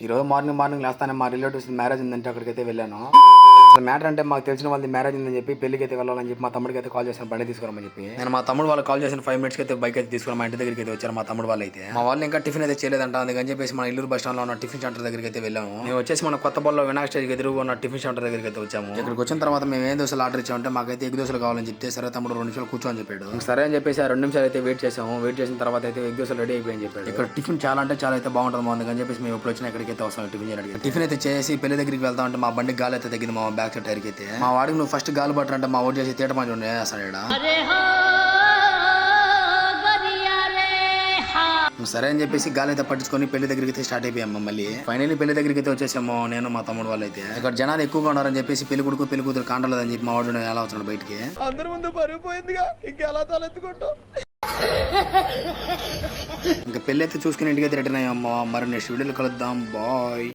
ఈ రోజు మార్నింగ్ లేస్తానే మా రిలేటివ్స్ మ్యారేజ్ ఉందంటే అక్కడికైతే వెళ్ళాను. అసలు మ్యాటర్ అంటే మాకు తెలిసిన వాళ్ళది మ్యారేజ్ ఉందని చెప్పి పెళ్లికి అయితే వెళ్ళాలని చెప్పి మా తమ్ముడికి అయితే కాల్ చేశాను బండి తీసుకురామని చెప్పి. నేను మా తమ్ముడు వాళ్ళు కాల్ చేసిన 5 minutes అయితే బైక్ అయితే తీసుకుని మా ఇంటి దగ్గరికి అయితే వచ్చారు మా తమ్ముడు వాళ్ళు అయితే. మా వాళ్ళు ఇంకా టిఫిన్ అయితే చేయలేదంట, అందుకని చెప్పేసి మన ఇల్లూరు బస్ స్టాండ్ లో ఉన్న టిఫిన్ సెంటర్ దగ్గరికి అయితే వెళ్ళాము. మేము వచ్చేసి మన కొత్త బల్లో వినాయక స్టేజ్ ఎదురుగా ఉన్న టిఫిన్ సెంటర్ దగ్గరికి అయితే వచ్చాము. ఇక్కడికి వచ్చిన తర్వాత మేము ఏం దోశలు ఆర్డర్ ఇచ్చామంటే మాకైతే ఎగ్ దోశలు కావాలని చెప్తే సరే తమ్ముడు 2 నిమిషాలు కూర్చోని చెప్పాడు. సరే అని చెప్పేసి 2 నిమిషాలు అయితే వెయిట్ చేసాము. వెయిట్ చేసిన తర్వాత అయితే ఎగ్ దోశలు రెడీ అయిపోయి చెప్పాడు. ఇక్కడ టిఫిన్ చాలా అంటే చాలా అయితే బాగుంటుంది, అందుకని చెప్పేసి మేము ఇప్పుడు వచ్చిన ఇక్కడికి అయితే వస్తాం టిఫిన్ చేయడానికి. టిఫిన్ అయితే చేసి పెళ్లి దగ్గరికి వెళ్తా ఉంటే మా బండి గాలి అయితే తగ్గింది మా బ్యాక్ సైడ్ టైర్కి అయితే. మా వాడికి నువ్వు ఫస్ట్ గాలి పట్టర్ అంటే మా ఓటు చేసి తీట మంచి ఉండేస్తాడు. సరే అని చెప్పేసి గాలి అయితే పట్టించుకొని పెళ్లి దగ్గరికి అయితే స్టార్ట్ అయిపోయాము. మళ్ళీ ఫైనల్లీ పెళ్లి దగ్గరికి అయితే వచ్చేసాము నేను మా తమ్ముడు వాళ్ళు అయితే. ఇక్కడ జనాలు ఎక్కువగా ఉన్నారని చెప్పేసి పెళ్లి కొడుకు పెళ్లి కూతురు కాండలేదని చెప్పి మా వాడు ఎలా అవుతున్నాడు బయటికి. అందరి ముందు పరిగిపోయిందిగా ఇంకెలా తలెత్తుకుంటాం. ఇంకా పెళ్లి అయితే చూసుకుని ఇంటికి అయితే రిటర్న్ అయ్యాము. మరి నెక్స్ట్ వీడియోలో కలుద్దాం. బాయ్.